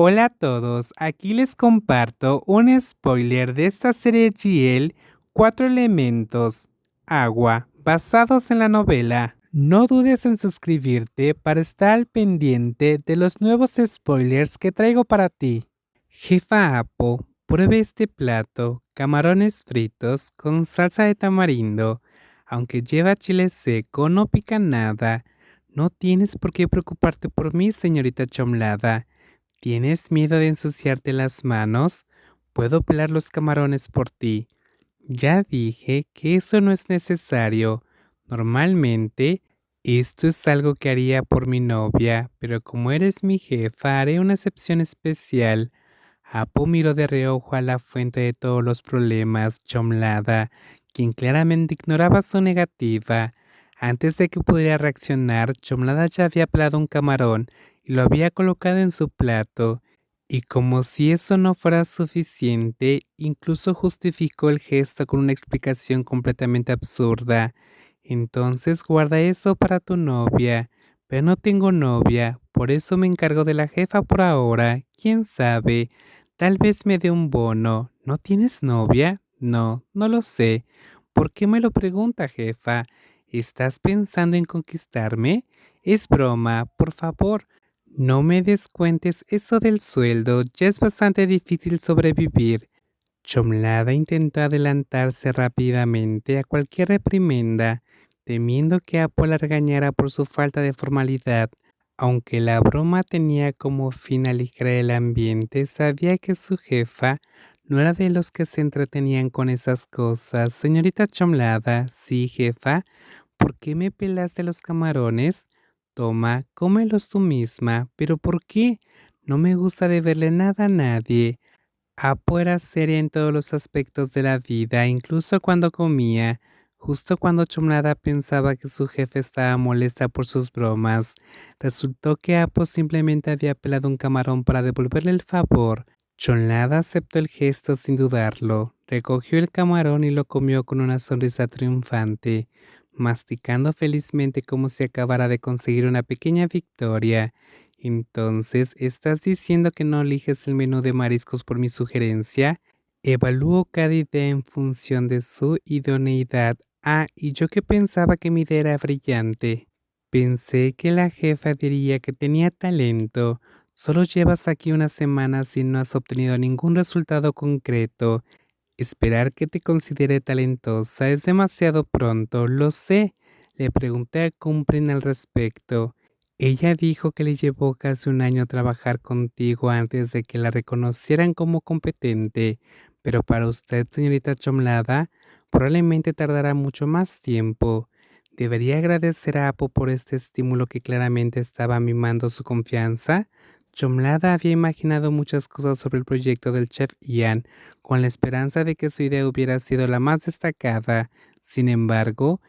Hola a todos, aquí les comparto un spoiler de esta serie GL Cuatro Elementos, Agua, basados en la novela. No dudes en suscribirte para estar al pendiente de los nuevos spoilers que traigo para ti. Jefa Apo, pruebe este plato, camarones fritos con salsa de tamarindo. Aunque lleva chile seco, no pica nada. No tienes por qué preocuparte por mí, señorita Chomlada. ¿Tienes miedo de ensuciarte las manos? Puedo pelar los camarones por ti. Ya dije que eso no es necesario. Normalmente, esto es algo que haría por mi novia, pero como eres mi jefa, haré una excepción especial. Apo miró de reojo a la fuente de todos los problemas, Chomlada, quien claramente ignoraba su negativa. Antes de que pudiera reaccionar, Chomlada ya había pelado un camarón y lo había colocado en su plato. Y como si eso no fuera suficiente, incluso justificó el gesto con una explicación completamente absurda. Entonces guarda eso para tu novia. Pero no tengo novia, por eso me encargo de la jefa por ahora. ¿Quién sabe? Tal vez me dé un bono. ¿No tienes novia? No, no lo sé. ¿Por qué me lo pregunta, jefa? ¿Estás pensando en conquistarme? Es broma, por favor. No me descuentes eso del sueldo, ya es bastante difícil sobrevivir. Chomlada intentó adelantarse rápidamente a cualquier reprimenda, temiendo que Apo la regañara por su falta de formalidad. Aunque la broma tenía como fin aligerar el ambiente, sabía que su jefa no era de los que se entretenían con esas cosas. Señorita Chomlada, sí, jefa, ¿por qué me pelaste los camarones? Toma, cómelos tú misma. ¿Pero por qué? No me gusta deberle nada a nadie. Apo era seria en todos los aspectos de la vida, incluso cuando comía. Justo cuando Chomlada pensaba que su jefe estaba molesta por sus bromas, resultó que Apo simplemente había pelado un camarón para devolverle el favor. Chomlada aceptó el gesto sin dudarlo, recogió el camarón y lo comió con una sonrisa triunfante, masticando felizmente como si acabara de conseguir una pequeña victoria. Entonces, ¿estás diciendo que no eliges el menú de mariscos por mi sugerencia? Evalúo cada idea en función de su idoneidad. Ah, y yo que pensaba que mi idea era brillante. Pensé que la jefa diría que tenía talento. Solo llevas aquí unas semanas y no has obtenido ningún resultado concreto. Esperar que te considere talentosa es demasiado pronto, lo sé. Le pregunté a Cumprin al respecto. Ella dijo que le llevó casi un año trabajar contigo antes de que la reconocieran como competente, pero para usted, señorita Chomlada, probablemente tardará mucho más tiempo. Debería agradecer a Apo por este estímulo que claramente estaba mimando su confianza. Chomlada había imaginado muchas cosas sobre el proyecto del chef Ian, con la esperanza de que su idea hubiera sido la más destacada. Sin embargo,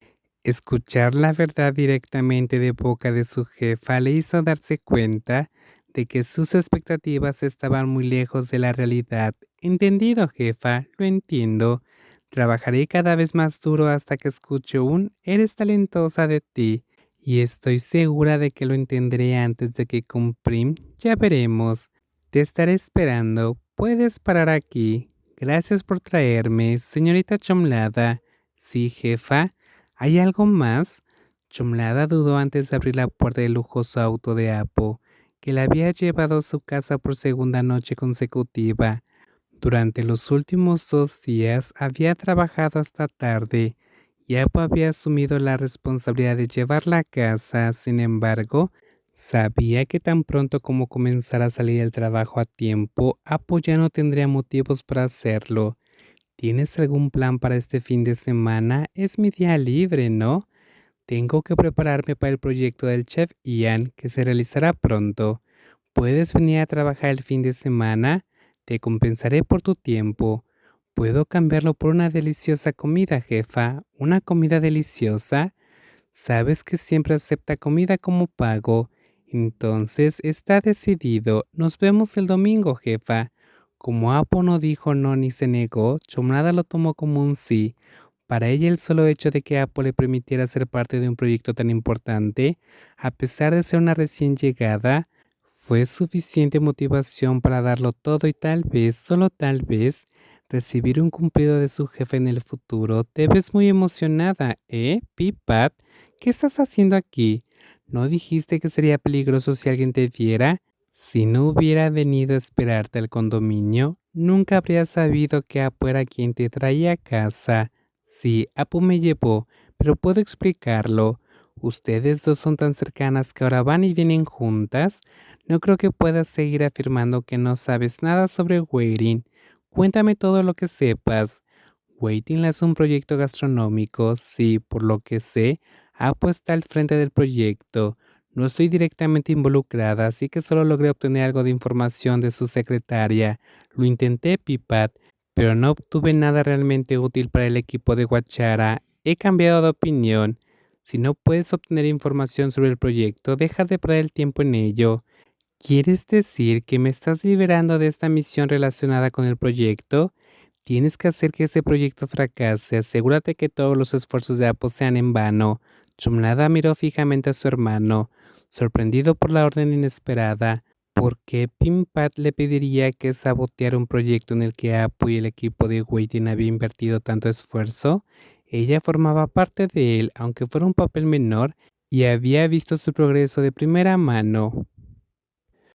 escuchar la verdad directamente de boca de su jefa le hizo darse cuenta de que sus expectativas estaban muy lejos de la realidad. Entendido, jefa, lo entiendo. Trabajaré cada vez más duro hasta que escuche un eres talentosa de ti. Y estoy segura de que lo entenderé antes de que cumplim. Ya veremos. Te estaré esperando. Puedes parar aquí. Gracias por traerme, señorita Chomlada. Sí, jefa. ¿Hay algo más? Chomlada dudó antes de abrir la puerta del lujoso auto de Apo, que la había llevado a su casa por segunda noche consecutiva. Durante los últimos 2 días había trabajado hasta tarde y Apo había asumido la responsabilidad de llevarla a casa. Sin embargo, sabía que tan pronto como comenzara a salir del trabajo a tiempo, Apo ya no tendría motivos para hacerlo. ¿Tienes algún plan para este fin de semana? Es mi día libre, ¿no? Tengo que prepararme para el proyecto del chef Ian, que se realizará pronto. ¿Puedes venir a trabajar el fin de semana? Te compensaré por tu tiempo. ¿Puedo cambiarlo por una deliciosa comida, jefa? ¿Una comida deliciosa? Sabes que siempre acepta comida como pago. Entonces está decidido. Nos vemos el domingo, jefa. Como Apo no dijo no ni se negó, Chomnada lo tomó como un sí. Para ella el solo hecho de que Apo le permitiera ser parte de un proyecto tan importante, a pesar de ser una recién llegada, Fue suficiente motivación para darlo todo y tal vez, solo tal vez, recibir un cumplido de su jefe en el futuro. Te ves muy emocionada, ¿eh, Pipat? ¿Qué estás haciendo aquí? ¿No dijiste que sería peligroso si alguien te viera? Si no hubiera venido a esperarte al condominio, nunca habría sabido que Apu era quien te traía a casa. Sí, Apu me llevó, pero puedo explicarlo. Ustedes dos son tan cercanas que ahora van y vienen juntas. No creo que puedas seguir afirmando que no sabes nada sobre Waiting. Cuéntame todo lo que sepas. Waiting es un proyecto gastronómico. Sí, por lo que sé, Apo está al frente del proyecto. No estoy directamente involucrada, así que solo logré obtener algo de información de su secretaria. Lo intenté, Pipat, pero no obtuve nada realmente útil para el equipo de Guachara. He cambiado de opinión. Si no puedes obtener información sobre el proyecto, deja de perder el tiempo en ello. ¿Quieres decir que me estás liberando de esta misión relacionada con el proyecto? Tienes que hacer que ese proyecto fracase. Asegúrate que todos los esfuerzos de Apo sean en vano. Chumlada miró fijamente a su hermano, sorprendido por la orden inesperada. ¿Por qué Pimpat le pediría que saboteara un proyecto en el que Apo y el equipo de Waiting había invertido tanto esfuerzo? Ella formaba parte de él, aunque fuera un papel menor, y había visto su progreso de primera mano.